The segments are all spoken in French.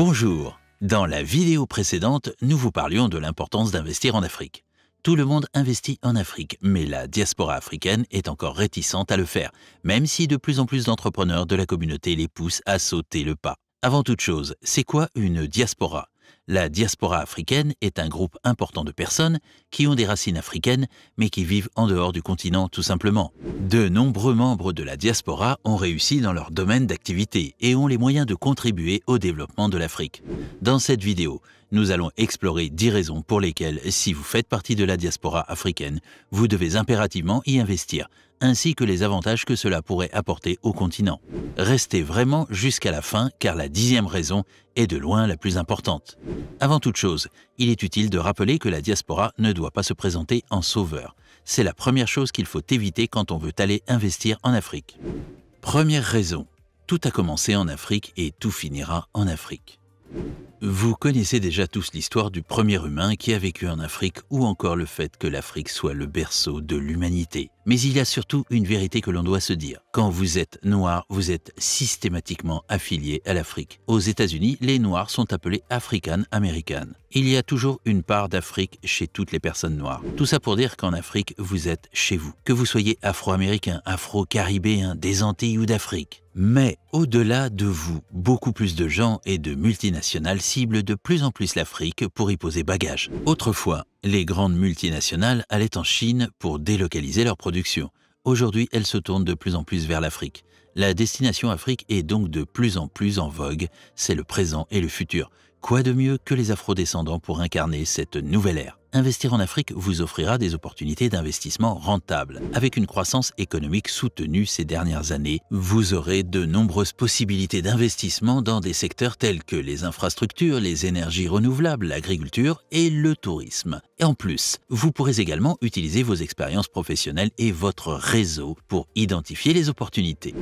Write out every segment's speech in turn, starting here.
Bonjour. Dans la vidéo précédente, nous vous parlions de l'importance d'investir en Afrique. Tout le monde investit en Afrique, mais la diaspora africaine est encore réticente à le faire, même si de plus en plus d'entrepreneurs de la communauté les poussent à sauter le pas. Avant toute chose, c'est quoi une diaspora? La diaspora africaine est un groupe important de personnes qui ont des racines africaines, mais qui vivent en dehors du continent tout simplement. De nombreux membres de la diaspora ont réussi dans leur domaine d'activité et ont les moyens de contribuer au développement de l'Afrique. Dans cette vidéo, nous allons explorer 10 raisons pour lesquelles, si vous faites partie de la diaspora africaine, vous devez impérativement y investir, ainsi que les avantages que cela pourrait apporter au continent. Restez vraiment jusqu'à la fin, car la 10e raison est de loin la plus importante. Avant toute chose, il est utile de rappeler que la diaspora ne doit pas se présenter en sauveur. C'est la première chose qu'il faut éviter quand on veut aller investir en Afrique. Première raison, tout a commencé en Afrique et tout finira en Afrique. Vous connaissez déjà tous l'histoire du premier humain qui a vécu en Afrique ou encore le fait que l'Afrique soit le berceau de l'humanité. Mais il y a surtout une vérité que l'on doit se dire. Quand vous êtes noir, vous êtes systématiquement affilié à l'Afrique. Aux États-Unis, les Noirs sont appelés African American. Il y a toujours une part d'Afrique chez toutes les personnes noires. Tout ça pour dire qu'en Afrique, vous êtes chez vous. Que vous soyez afro-américain, afro-caribéen, des Antilles ou d'Afrique. Mais au-delà de vous, beaucoup plus de gens et de multinationales ciblent de plus en plus l'Afrique pour y poser bagage. Autrefois, les grandes multinationales allaient en Chine pour délocaliser leur production. Aujourd'hui, elles se tournent de plus en plus vers l'Afrique. La destination Afrique est donc de plus en plus en vogue, c'est le présent et le futur. Quoi de mieux que les afrodescendants pour incarner cette nouvelle ère? Investir en Afrique vous offrira des opportunités d'investissement rentables. Avec une croissance économique soutenue ces dernières années, vous aurez de nombreuses possibilités d'investissement dans des secteurs tels que les infrastructures, les énergies renouvelables, l'agriculture et le tourisme. Et en plus, vous pourrez également utiliser vos expériences professionnelles et votre réseau pour identifier les opportunités.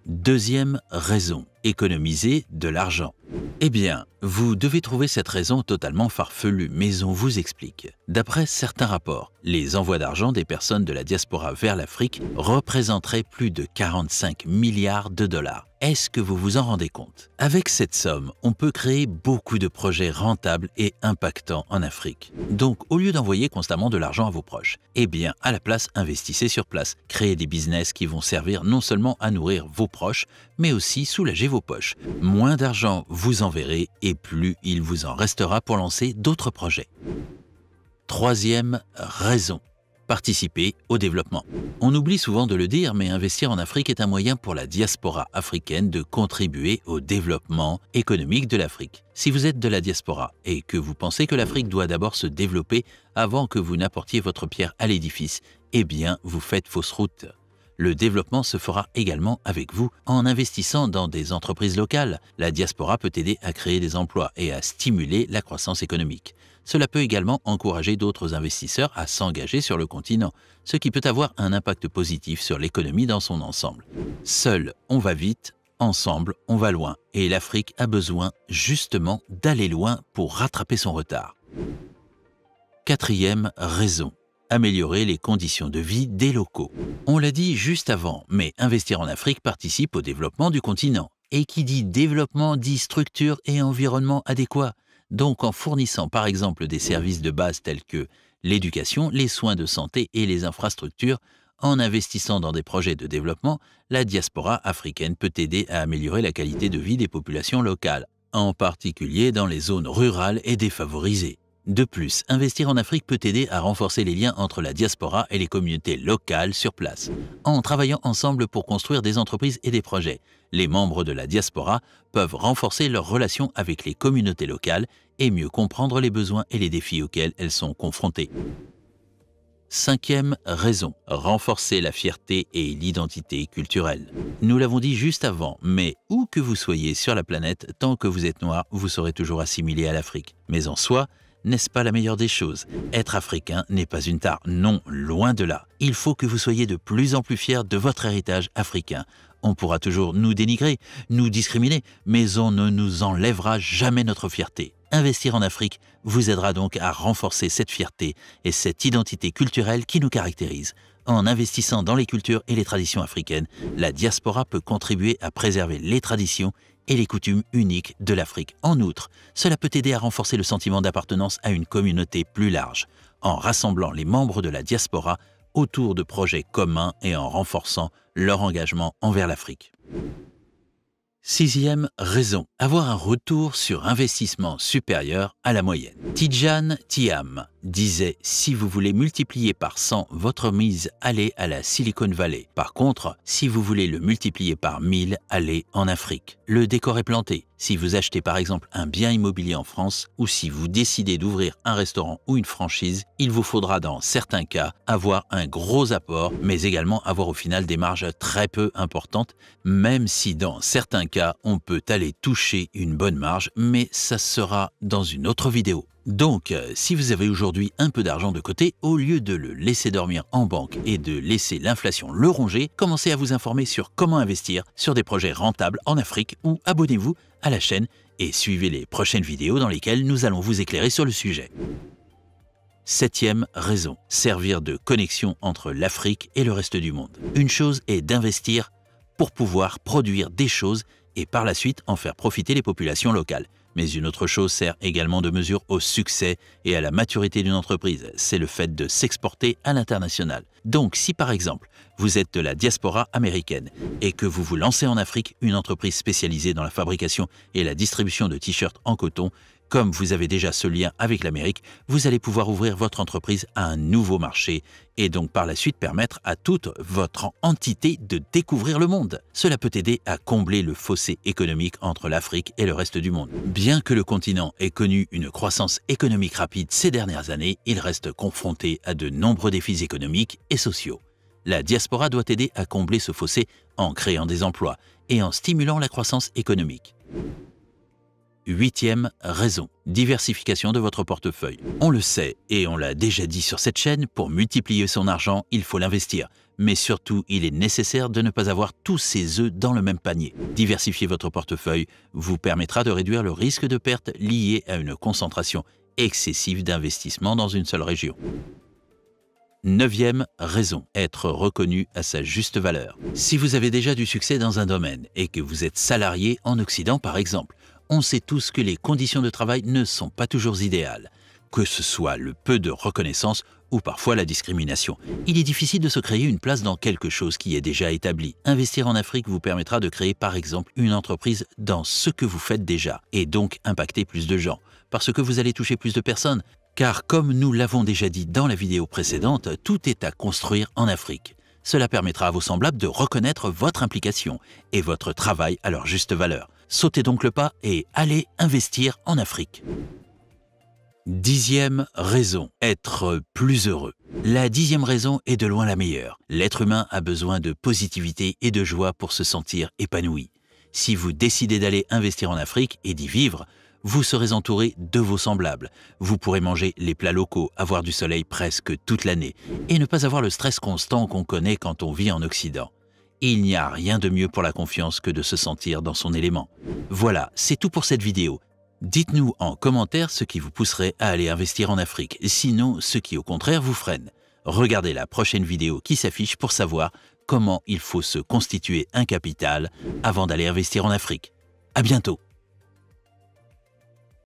Deuxième raison, économiser de l'argent. Eh bien, vous devez trouver cette raison totalement farfelue, mais on vous explique. D'après certains rapports, les envois d'argent des personnes de la diaspora vers l'Afrique représenteraient plus de 45 milliards de dollars. Est-ce que vous vous en rendez compte? Avec cette somme, on peut créer beaucoup de projets rentables et impactants en Afrique. Donc, au lieu d'envoyer constamment de l'argent à vos proches, eh bien, à la place, investissez sur place. Créez des business qui vont servir non seulement à nourrir vos proches, mais aussi soulager vos poches. Moins d'argent vous enverrez et plus il vous en restera pour lancer d'autres projets. Troisième raison. Participer au développement. On oublie souvent de le dire, mais investir en Afrique est un moyen pour la diaspora africaine de contribuer au développement économique de l'Afrique. Si vous êtes de la diaspora et que vous pensez que l'Afrique doit d'abord se développer avant que vous n'apportiez votre pierre à l'édifice, eh bien, vous faites fausse route. Le développement se fera également avec vous en investissant dans des entreprises locales. La diaspora peut aider à créer des emplois et à stimuler la croissance économique. Cela peut également encourager d'autres investisseurs à s'engager sur le continent, ce qui peut avoir un impact positif sur l'économie dans son ensemble. Seul, on va vite, ensemble, on va loin. Et l'Afrique a besoin, justement, d'aller loin pour rattraper son retard. Quatrième raison. Améliorer les conditions de vie des locaux. On l'a dit juste avant, mais investir en Afrique participe au développement du continent. Et qui dit développement dit structure et environnement adéquat. Donc en fournissant par exemple des services de base tels que l'éducation, les soins de santé et les infrastructures, en investissant dans des projets de développement, la diaspora africaine peut aider à améliorer la qualité de vie des populations locales, en particulier dans les zones rurales et défavorisées. De plus, investir en Afrique peut aider à renforcer les liens entre la diaspora et les communautés locales sur place. En travaillant ensemble pour construire des entreprises et des projets, les membres de la diaspora peuvent renforcer leurs relations avec les communautés locales et mieux comprendre les besoins et les défis auxquels elles sont confrontées. Cinquième raison, renforcer la fierté et l'identité culturelle. Nous l'avons dit juste avant, mais où que vous soyez sur la planète, tant que vous êtes noir, vous serez toujours assimilé à l'Afrique. Mais en soi, n'est-ce pas la meilleure des choses? Être africain n'est pas une tare, non, loin de là. Il faut que vous soyez de plus en plus fiers de votre héritage africain. On pourra toujours nous dénigrer, nous discriminer, mais on ne nous enlèvera jamais notre fierté. Investir en Afrique vous aidera donc à renforcer cette fierté et cette identité culturelle qui nous caractérise. En investissant dans les cultures et les traditions africaines, la diaspora peut contribuer à préserver les traditions et les coutumes uniques de l'Afrique. En outre, cela peut aider à renforcer le sentiment d'appartenance à une communauté plus large, en rassemblant les membres de la diaspora autour de projets communs et en renforçant leur engagement envers l'Afrique. Sixième raison, avoir un retour sur investissement supérieur à la moyenne. Tidjane Thiam disait « Si vous voulez multiplier par 100 votre mise, allez à la Silicon Valley. Par contre, si vous voulez le multiplier par 1000, allez en Afrique. Le décor est planté. Si vous achetez par exemple un bien immobilier en France ou si vous décidez d'ouvrir un restaurant ou une franchise, il vous faudra dans certains cas avoir un gros apport, mais également avoir au final des marges très peu importantes, même si dans certains cas, on peut aller toucher une bonne marge, mais ça sera dans une autre vidéo. Donc, si vous avez aujourd'hui un peu d'argent de côté, au lieu de le laisser dormir en banque et de laisser l'inflation le ronger, commencez à vous informer sur comment investir sur des projets rentables en Afrique ou abonnez-vous à la chaîne et suivez les prochaines vidéos dans lesquelles nous allons vous éclairer sur le sujet. Septième raison, servir de connexion entre l'Afrique et le reste du monde. Une chose est d'investir pour pouvoir produire des choses et par la suite en faire profiter les populations locales. Mais une autre chose sert également de mesure au succès et à la maturité d'une entreprise, c'est le fait de s'exporter à l'international. Donc si par exemple, vous êtes de la diaspora américaine et que vous vous lancez en Afrique, une entreprise spécialisée dans la fabrication et la distribution de t-shirts en coton, comme vous avez déjà ce lien avec l'Amérique, vous allez pouvoir ouvrir votre entreprise à un nouveau marché et donc par la suite permettre à toute votre entité de découvrir le monde. Cela peut aider à combler le fossé économique entre l'Afrique et le reste du monde. Bien que le continent ait connu une croissance économique rapide ces dernières années, il reste confronté à de nombreux défis économiques et sociaux. La diaspora doit aider à combler ce fossé en créant des emplois et en stimulant la croissance économique. Huitième raison, diversification de votre portefeuille. On le sait et on l'a déjà dit sur cette chaîne, pour multiplier son argent, il faut l'investir. Mais surtout, il est nécessaire de ne pas avoir tous ses œufs dans le même panier. Diversifier votre portefeuille vous permettra de réduire le risque de perte lié à une concentration excessive d'investissement dans une seule région. Neuvième raison, être reconnu à sa juste valeur. Si vous avez déjà du succès dans un domaine et que vous êtes salarié en Occident par exemple, on sait tous que les conditions de travail ne sont pas toujours idéales, que ce soit le peu de reconnaissance ou parfois la discrimination. Il est difficile de se créer une place dans quelque chose qui est déjà établi. Investir en Afrique vous permettra de créer par exemple une entreprise dans ce que vous faites déjà et donc impacter plus de gens, parce que vous allez toucher plus de personnes. Car comme nous l'avons déjà dit dans la vidéo précédente, tout est à construire en Afrique. Cela permettra à vos semblables de reconnaître votre implication et votre travail à leur juste valeur. Sautez donc le pas et allez investir en Afrique. Dixième raison, être plus heureux. La dixième raison est de loin la meilleure. L'être humain a besoin de positivité et de joie pour se sentir épanoui. Si vous décidez d'aller investir en Afrique et d'y vivre, vous serez entouré de vos semblables. Vous pourrez manger les plats locaux, avoir du soleil presque toute l'année et ne pas avoir le stress constant qu'on connaît quand on vit en Occident. Il n'y a rien de mieux pour la confiance que de se sentir dans son élément. Voilà, c'est tout pour cette vidéo. Dites-nous en commentaire ce qui vous pousserait à aller investir en Afrique, sinon ce qui au contraire vous freine. Regardez la prochaine vidéo qui s'affiche pour savoir comment il faut se constituer un capital avant d'aller investir en Afrique. À bientôt!